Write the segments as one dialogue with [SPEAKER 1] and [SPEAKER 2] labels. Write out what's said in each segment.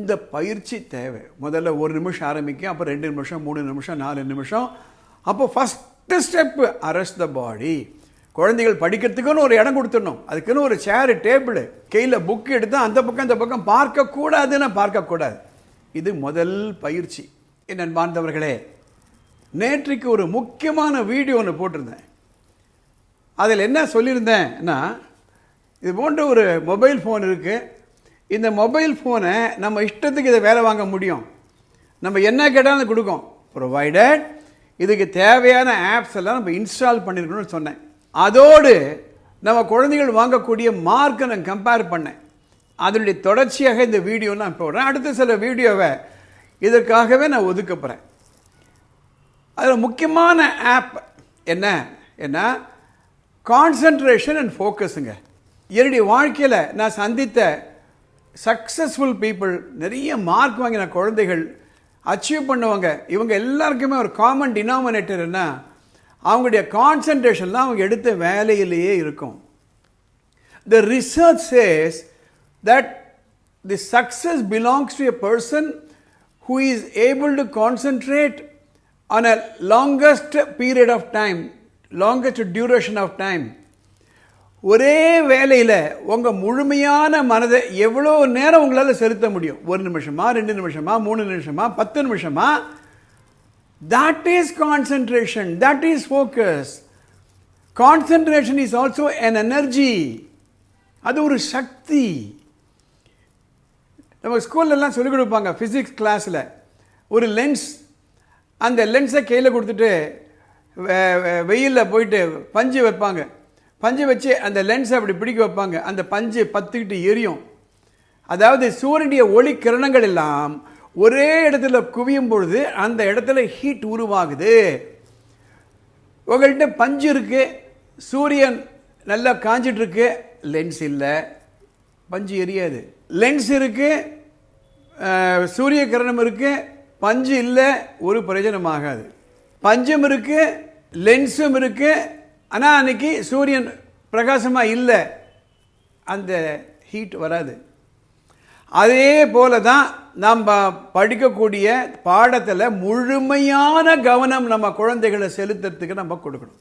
[SPEAKER 1] இந்த பயிற்சி தேவை. முதல்ல 1 நிமிஷம் ஆரம்பிக்கும், அப்போ 2 நிமிஷம், 3 நிமிஷம், 4 நிமிஷம். அப்போ ஃபஸ்ட்டு ஸ்டெப்பு அரெஸ்ட் த பாடி. குழந்தைகள் படிக்கிறதுக்குன்னு ஒரு இடம் கொடுத்துடணும். அதுக்குன்னு ஒரு சேரு, டேபிள், கையில் புக்கு எடுத்து அந்த பக்கம் இந்த பக்கம் பார்க்கக்கூடாதுன்னு பார்க்கக்கூடாது. இது முதல் பயிற்சி. என் அன்பார்ந்தவர்களே, நேற்றைக்கு ஒரு முக்கியமான வீடியோ ஒன்று போட்டிருந்தேன். அதில் என்ன சொல்லியிருந்தேன்னா, இது போன்ற ஒரு மொபைல் ஃபோன் இருக்குது. இந்த மொபைல் ஃபோனை நம்ம இஷ்டத்துக்கு இதை வேலை வாங்க முடியும். நம்ம என்ன கேட்டாலும் கொடுக்கும், ப்ரொவைடட் இதுக்கு தேவையான ஆப்ஸ் எல்லாம் நம்ம இன்ஸ்டால் பண்ணியிருக்கணும்னு சொன்னேன். அதோடு நம்ம குழந்தைகள் வாங்கக்கூடிய மார்க்கை நான் கம்பேர் பண்ணேன். அதனுடைய தொடர்ச்சியாக இந்த வீடியோ நான் போடுறேன். அடுத்த சில வீடியோவை இதற்காகவே நான் ஒதுக்க போகிறேன். அதில் முக்கியமான ஆப் என்ன கான்சன்ட்ரேஷன் அண்ட் ஃபோக்கஸுங்க. என்னுடைய வாழ்க்கையில் நான் சந்தித்த சக்ஸஸ்ஃபுல் பீப்புள், நிறைய மார்க் வாங்கின குழந்தைகள், அச்சீவ் பண்ணுவாங்க, இவங்க எல்லாருக்குமே ஒரு காமன் டினாமினேட்டர் என்ன, அவங்களுடைய கான்சன்ட்ரேஷன் தான் அவங்க எடுத்த வேலையிலேயே இருக்கும். The research says that the success belongs to a person who is able to concentrate on a longest period of time, longest duration of time. ஒரே வேலையில் உங்கள் முழுமையான மனதை எவ்வளோ நேரம் உங்களால் செலுத்த முடியும்? 1 நிமிஷமா, 2 நிமிஷமா, 3 நிமிஷமா, 10 நிமிஷமா? That is concentration, that is focus. Concentration is also an energy. அது ஒரு சக்தி. நம்ம ஸ்கூல்லலாம் சொல்லிக் கொடுப்பாங்க, ஃபிசிக்ஸ் கிளாஸில் ஒரு லென்ஸ், அந்த லென்ஸை கையில் கொடுத்துட்டு வெயிலில் போயிட்டு பஞ்சு வைப்பாங்க. பஞ்சு வச்சு அந்த லென்ஸை அப்படி பிடிக்க வைப்பாங்க. அந்த பஞ்சு பற்றிக்கிட்டு எரியும். அதாவது சூரியனுடைய ஒளி கிரணங்கள் எல்லாம் ஒரே இடத்துல குவியும் பொழுது அந்த இடத்துல ஹீட் உருவாகுது. உங்கள்கிட்ட பஞ்சு இருக்குது, சூரியன் நல்லா காஞ்சிட்ருக்கு, லென்ஸ் இல்லை, பஞ்சு எரியாது. லென்ஸ் இருக்குது, சூரிய கிரணம் இருக்குது, பஞ்சு இல்லை, ஒரு பிரயோஜனமாகாது. பஞ்சும் இருக்குது, லென்ஸும் இருக்குது, ஆனால் அன்றைக்கி சூரியன் பிரகாசமாக இல்லை, அந்த ஹீட் வராது. அதே போல தான் நம்ம படிக்கக்கூடிய பாடத்தில் முழுமையான கவனம் நம்ம குழந்தைகளை செலுத்துறதுக்கு நம்ம கொடுக்கணும்.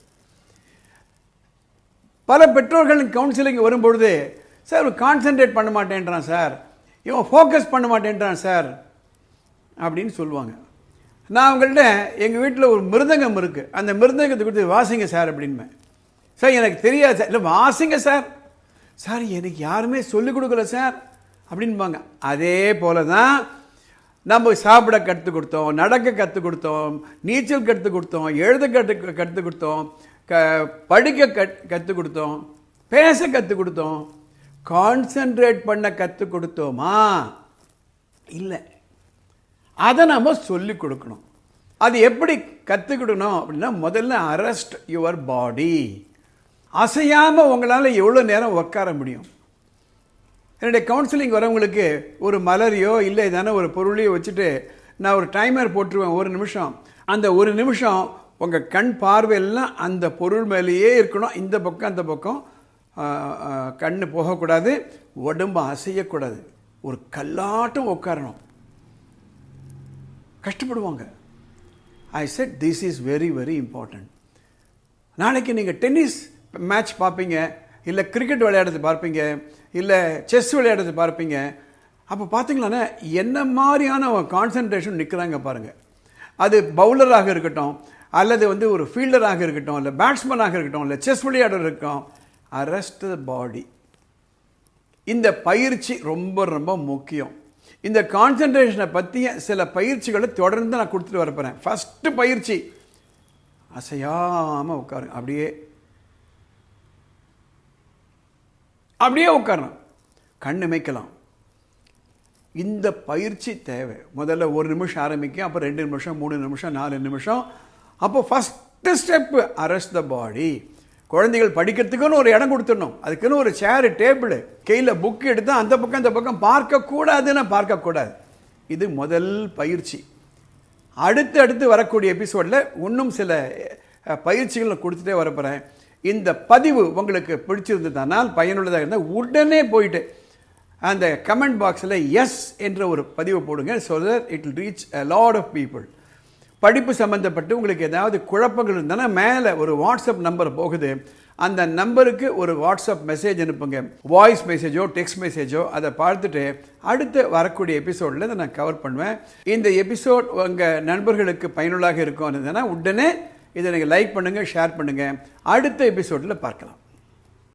[SPEAKER 1] பல பெற்றோர்களின் கவுன்சிலிங் வரும்பொழுது, சார் கான்சென்ட்ரேட் பண்ண மாட்டேன்றான் சார், இவன் ஃபோக்கஸ் பண்ண மாட்டேன்றான் சார் அப்படின்னு சொல்லுவாங்க. நான் அவங்கள்ட்ட எங்கள் வீட்டில் ஒரு மிருதங்கம் இருக்குது, அந்த மிருதங்கத்தை கொடுத்து வாசிங்க சார் அப்படின்பேன். சார் எனக்கு தெரியாது சார். இல்லை வாசிங்க சார். சார் எனக்கு யாருமே சொல்லிக் கொடுக்கல சார் அப்படின்பாங்க. அதே போல தான் நம்ம சாப்பிட கற்றுக் கொடுத்தோம், நடக்க கற்றுக் கொடுத்தோம், நீச்சல் கற்றுக் கொடுத்தோம், எழுத கற்றுக் கொடுத்தோம், படிக்க கற்றுக் கொடுத்தோம், பேச கற்றுக் கொடுத்தோம். கான்சென்ட்ரேட் பண்ண கற்றுக் கொடுத்தோமா? இல்லை. அதை நம்ம சொல்லிக் கொடுக்கணும். அது எப்படி கற்றுக்கிடணும் அப்படின்னா, முதல்ல அரெஸ்ட் யுவர் பாடி. அசையாமல் உங்களால் எவ்வளோ நேரம் உட்கார முடியும்? என்னுடைய கவுன்சிலிங் வரவங்களுக்கு ஒரு மலரையோ இல்லை தானே ஒரு பொருளையோ வச்சுட்டு நான் ஒரு டைமர் போட்டுருவேன், 1 நிமிஷம். அந்த 1 நிமிஷம் உங்கள் கண் பார்வையெல்லாம் அந்த பொருள் மேலேயே இருக்கணும். இந்த பக்கம் அந்த பக்கம் கண் போகக்கூடாது, உடம்பு அசையக்கூடாது, ஒரு கல்லாட்டம் உட்காரணும். கஷ்டப்படுவாங்க. ஐ set this is very very important. நாளைக்கு நீங்கள் டென்னிஸ் மேட்ச் பார்ப்பீங்க, இல்லை கிரிக்கெட் விளையாடுறது பார்ப்பீங்க, இல்லை செஸ் விளையாடுறது பார்ப்பீங்க. அப்போ பார்த்தீங்களாண்ணே என்ன மாதிரியான கான்சன்ட்ரேஷன் நிற்கிறாங்க பாருங்கள். அது பவுலராக இருக்கட்டும், அல்லது ஒரு ஃபீல்டராக இருக்கட்டும், இல்லை பேட்ஸ்மேனாக இருக்கட்டும், இல்லை செஸ் விளையாடுறது இருக்கட்டும். அரெஸ்ட் த பாடி. இந்த பயிற்சி ரொம்ப ரொம்ப முக்கியம். இந்த கான்சன்ட்ரேஷனை பற்றிய சில பயிற்சிகளை தொடர்ந்து நான் கொடுத்துட்டு வரப்போகிறேன். ஃபஸ்ட்டு பயிற்சி, அசையாமல் உட்காருங்க. அப்படியே உட்காரணும், கண் இமைக்கலாம். இந்த பயிற்சி தேவை. முதல்ல 1 நிமிஷம் ஆரம்பிக்கும், அப்போ 2 நிமிஷம், 3 நிமிஷம், 4 நிமிஷம். அப்போ ஃபஸ்ட்டு ஸ்டெப்பு அரெஸ்ட் த பாடி. குழந்தைகள் படிக்கிறதுக்குன்னு ஒரு இடம் கொடுத்துடணும். அதுக்குன்னு ஒரு சேரு, டேபிள், கையில் புக்கு எடுத்து அந்த பக்கம் இந்த பக்கம் பார்க்கக்கூடாதுன்னு பார்க்கக்கூடாது. இது முதல் பயிற்சி. அடுத்து வரக்கூடிய எபிசோடில் இன்னும் சில பயிற்சிகளை கொடுத்துட்டே வரப்போகிறேன். இந்த பதிவு உங்களுக்கு பிடிச்சிருந்ததுனால், பயனுள்ளதாக இருந்தால் உடனே போயிட்டு அந்த கமெண்ட் பாக்ஸில் எஸ் என்ற ஒரு பதிவு போடுங்க. So that it will reach a lot of people. படிப்பு சம்மந்தப்பட்டு உங்களுக்கு ஏதாவது குழப்பங்கள் இருந்ததுன்னா மேலே ஒரு வாட்ஸ்அப் நம்பர் போகுது, அந்த நம்பருக்கு ஒரு வாட்ஸ்அப் மெசேஜ் அனுப்புங்க. வாய்ஸ் மெசேஜோ டெக்ஸ்ட் மெசேஜோ அதை பார்த்துட்டு அடுத்து வரக்கூடிய எபிசோடில் இதை நான் கவர் பண்ணுவேன். இந்த எபிசோட் உங்கள் நண்பர்களுக்கு பயனுள்ளாக இருக்கும் இருந்ததுன்னா உடனே இதை நீங்கள் லைக் பண்ணுங்கள், ஷேர் பண்ணுங்கள். அடுத்த எபிசோடில் பார்க்கலாம்.